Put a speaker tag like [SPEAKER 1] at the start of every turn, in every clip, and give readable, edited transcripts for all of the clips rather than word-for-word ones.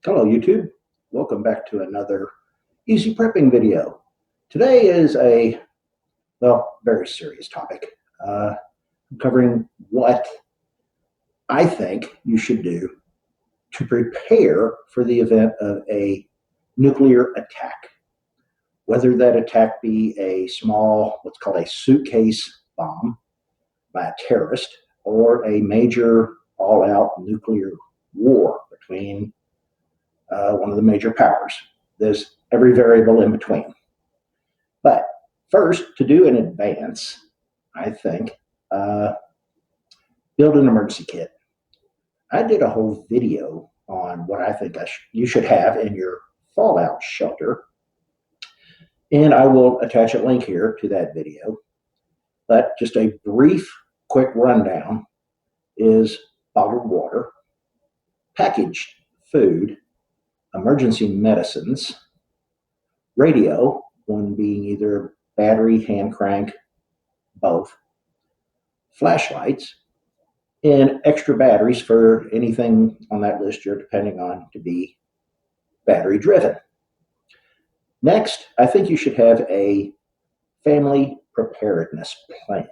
[SPEAKER 1] Hello YouTube, welcome back to another easy prepping video. Today is very serious topic. I'm covering what I think you should do to prepare for the event of a nuclear attack. Whether that attack be a small, what's called a suitcase bomb by a terrorist, or a major all-out nuclear war between one of the major powers. There's every variable in between. But first, to do in advance, I think, uh, build an emergency kit. I did a whole video on what I think you should have in your fallout shelter, and I will attach a link here to that video. But just a brief, quick rundown is bottled water, packaged food, emergency medicines, radio, one being either battery, hand crank, both, flashlights, and extra batteries for anything on that list you're depending on to be battery driven. Next, I think you should have a family preparedness plan.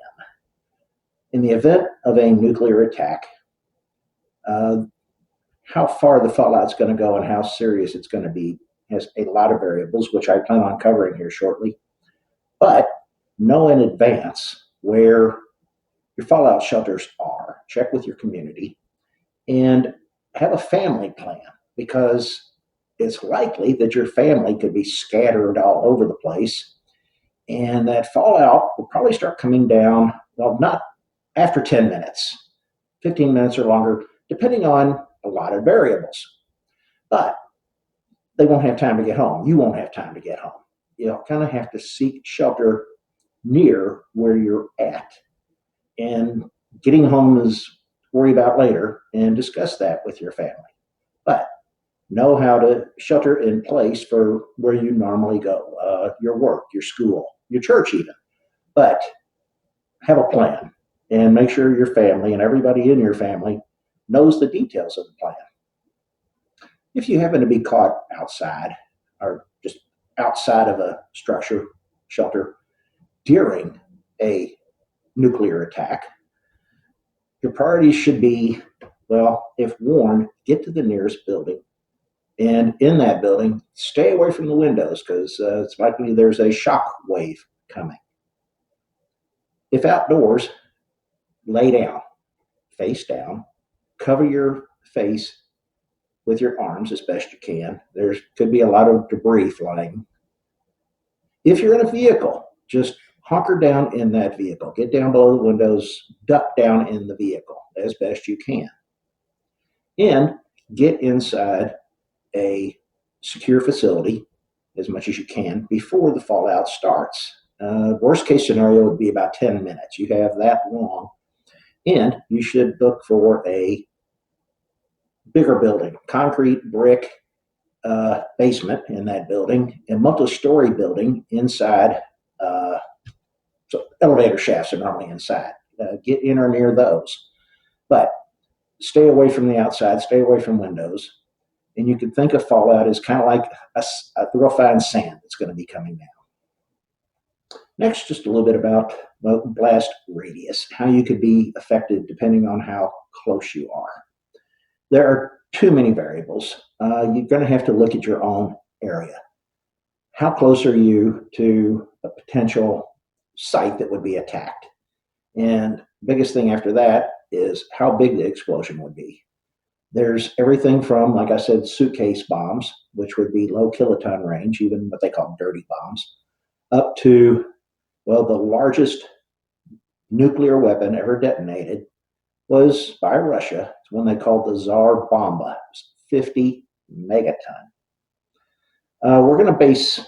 [SPEAKER 1] In the event of a nuclear attack, how far the fallout's going to go and how serious it's going to be has a lot of variables, which I plan on covering here shortly. But know in advance where your fallout shelters are, check with your community, and have a family plan, because it's likely that your family could be scattered all over the place, and that fallout will probably start coming down, well, not after 10 minutes, 15 minutes or longer, depending on a lot of variables. But they won't have time to get home. You won't have time to get home. You'll kind of have to seek shelter near where you're at. And getting home is worry about later, and discuss that with your family. But know how to shelter in place for where you normally go, your work, your school, your church even. But have a plan and make sure your family and everybody in your family knows the details of the plan. If you happen to be caught outside or just outside of a structure, shelter, during a nuclear attack, your priorities should be, well, if warned, get to the nearest building. And in that building, stay away from the windows, because it's likely there's a shock wave coming. If outdoors, lay down, face down, cover your face with your arms as best you can. There could be a lot of debris flying. If you're in a vehicle, just hunker down in that vehicle. Get down below the windows, duck down in the vehicle as best you can. And get inside a secure facility as much as you can before the fallout starts. Worst case scenario would be about 10 minutes. You have that long. And you should look for a bigger building, concrete, brick, basement in that building, and multi-story building inside. So elevator shafts are normally inside. Get in or near those. But stay away from the outside, stay away from windows. And you can think of fallout as kind of like a real fine sand that's going to be coming down. Next, just a little bit about blast radius, how you could be affected depending on how close you are. There are too many variables. You're going to have to look at your own area. How close are you to a potential site that would be attacked? And the biggest thing after that is how big the explosion would be. There's everything from, like I said, suitcase bombs, which would be low kiloton range, even what they call dirty bombs, up to, well, the largest nuclear weapon ever detonated was by Russia. It's one they called the Tsar Bomba. It's 50 megaton. We're going to base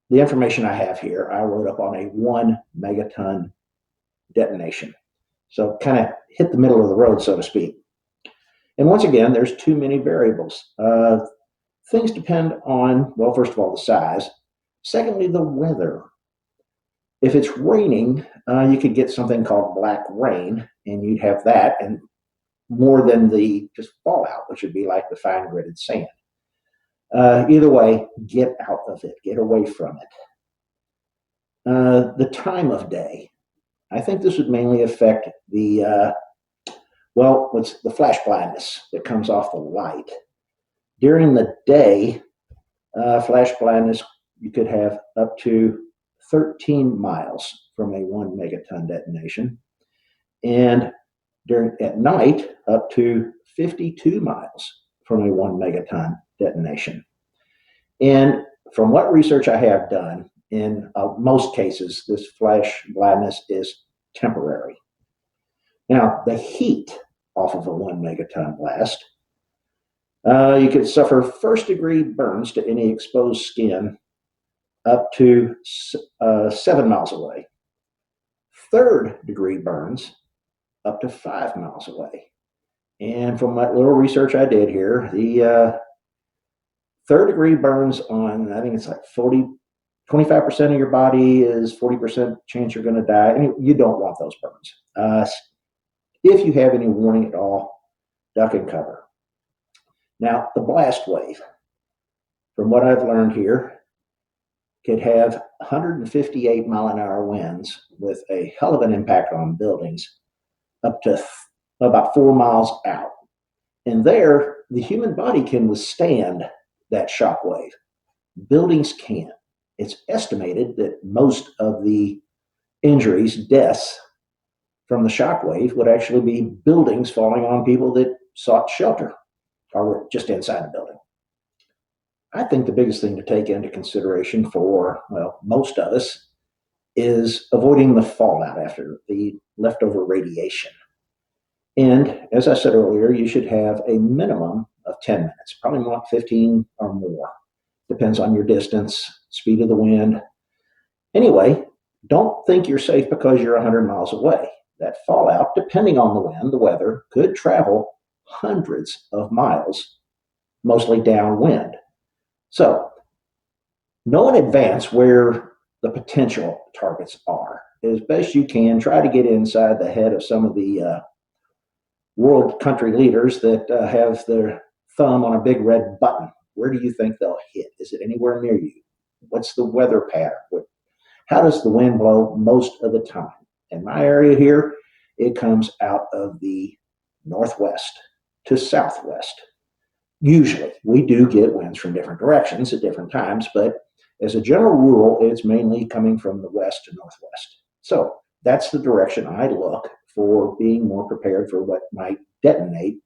[SPEAKER 1] the information I have here. I wrote up on a 1 megaton detonation. So kind of hit the middle of the road, so to speak. And once again, there's too many variables. Things depend on, well, first of all, the size. Secondly, the weather. If it's raining, you could get something called black rain, and you'd have that, and more than the just fallout, which would be like the fine gritted sand. Either way, get out of it, get away from it. The time of day. I think this would mainly affect what's the flash blindness that comes off the light. During the day, flash blindness, you could have up to 13 miles from a 1 megaton detonation. And at night, up to 52 miles from a 1 megaton detonation. And from what research I have done, in most cases, this flash blindness is temporary. Now, the heat off of a 1 megaton blast, you could suffer first-degree burns to any exposed skin up to 7 miles away. Third-degree burns up to 5 miles away. And from that little research I did here, the third-degree burns on, I think it's like 25% of your body is 40% chance you're going to die. And you don't want those burns. If you have any warning at all, duck and cover. Now, the blast wave, from what I've learned here, could have 158 mile an hour winds with a hell of an impact on buildings up to about 4 miles out. And there, the human body can withstand that shock wave. Buildings can't. It's estimated that most of the injuries, deaths from the shock wave would actually be buildings falling on people that sought shelter or were just inside the building. I think the biggest thing to take into consideration for, most of us is avoiding the fallout after the leftover radiation. And as I said earlier, you should have a minimum of 10 minutes, probably not 15 or more. Depends on your distance, speed of the wind. Anyway, don't think you're safe because you're 100 miles away. That fallout, depending on the wind, the weather, could travel hundreds of miles, mostly downwind. So, know in advance where the potential targets are. As best you can, try to get inside the head of some of the world country leaders that have their thumb on a big red button. Where do you think they'll hit? Is it anywhere near you? What's the weather pattern? How does the wind blow most of the time? In my area here, it comes out of the northwest to southwest. Usually, we do get winds from different directions at different times, but as a general rule, it's mainly coming from the west to northwest. So that's the direction I look for being more prepared for what might detonate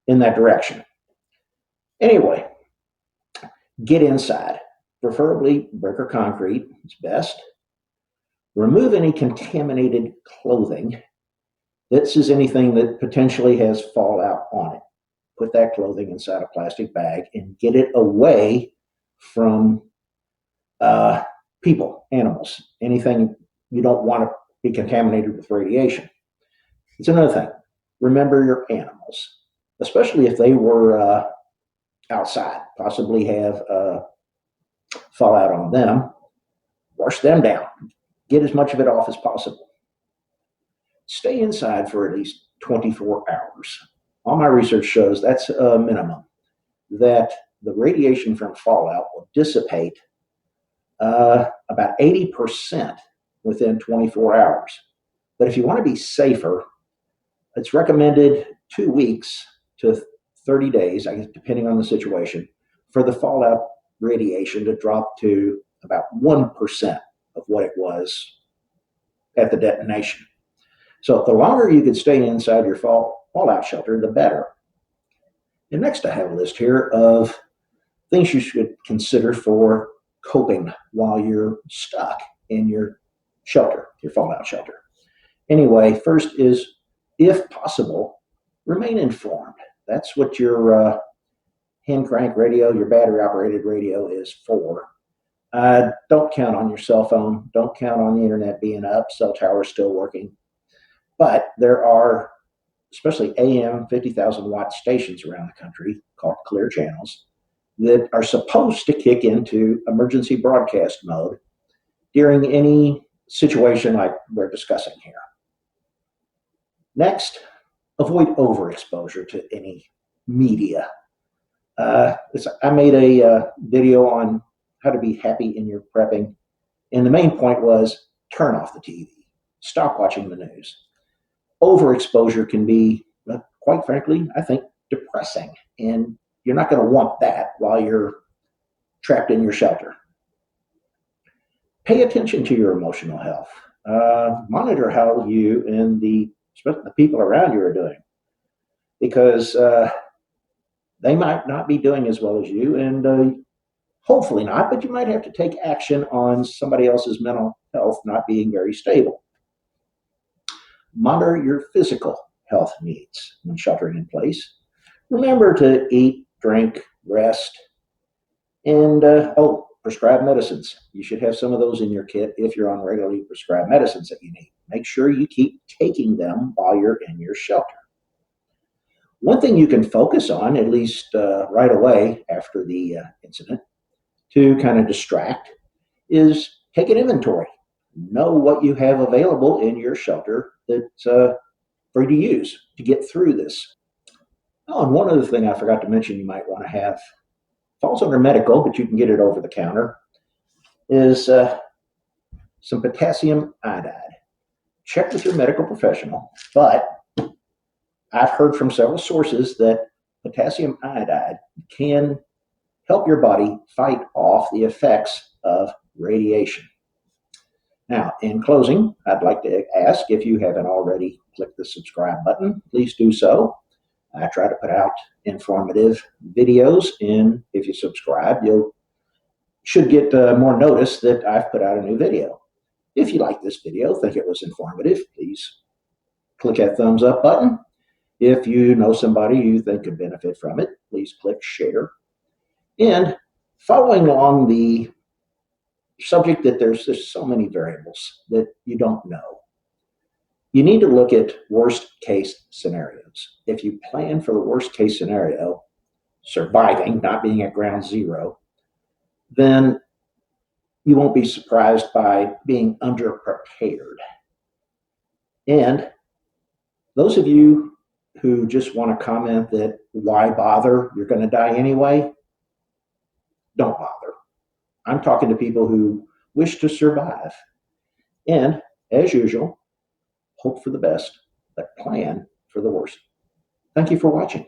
[SPEAKER 1] in that direction. Anyway, get inside. Preferably brick or concrete is best. Remove any contaminated clothing. This is anything that potentially has fallout on it. Put that clothing inside a plastic bag and get it away from people, animals, anything you don't want to be contaminated with radiation. It's another thing. Remember your animals, especially if they were outside, possibly have fallout on them. Wash them down. Get as much of it off as possible. Stay inside for at least 24 hours. All my research shows that's a minimum, that the radiation from fallout will dissipate about 80% within 24 hours. But if you want to be safer, it's recommended 2 weeks to 30 days, I guess, depending on the situation, for the fallout radiation to drop to about 1% of what it was at the detonation. So the longer you can stay inside your fallout shelter, the better. And next I have a list here of things you should consider for coping while you're stuck in your shelter, your fallout shelter. Anyway, first is, if possible, remain informed. That's what your hand crank radio, your battery operated radio is for. Don't count on your cell phone. Don't count on the internet being up, cell towers still working. But there are, especially AM 50,000 watt stations around the country called clear channels that are supposed to kick into emergency broadcast mode during any situation like we're discussing here. Next, avoid overexposure to any media. I made a video on how to be happy in your prepping, and the main point was turn off the TV, stop watching the news. Overexposure can be, quite frankly, I think, depressing, and you're not going to want that while you're trapped in your shelter. Pay attention to your emotional health. Monitor how you and especially the people around you are doing, because they might not be doing as well as you, and hopefully not, but you might have to take action on somebody else's mental health not being very stable. Monitor your physical health needs when sheltering in place. Remember to eat, drink, rest, and prescribed medicines. You should have some of those in your kit if you're on regularly prescribed medicines that you need. Make sure you keep taking them while you're in your shelter. One thing you can focus on, at least right away after the incident, to kind of distract, is take an inventory. Know what you have available in your shelter that's for you to use to get through this. Oh, and one other thing I forgot to mention you might want to have, falls under medical, but you can get it over the counter, is some potassium iodide. Check with your medical professional, but I've heard from several sources that potassium iodide can help your body fight off the effects of radiation. Now, in closing, I'd like to ask if you haven't already clicked the subscribe button, please do so. I try to put out informative videos, and if you subscribe, you should get more notice that I've put out a new video. If you like this video, think it was informative, please click that thumbs up button. If you know somebody you think could benefit from it, please click share. And following along the subject that there's just so many variables that you don't know, you need to look at worst case scenarios. If you plan for the worst case scenario, surviving, not being at ground zero, then you won't be surprised by being underprepared. And those of you who just want to comment that why bother, you're going to die anyway, don't bother. I'm talking to people who wish to survive. And as usual, hope for the best, but plan for the worst. Thank you for watching.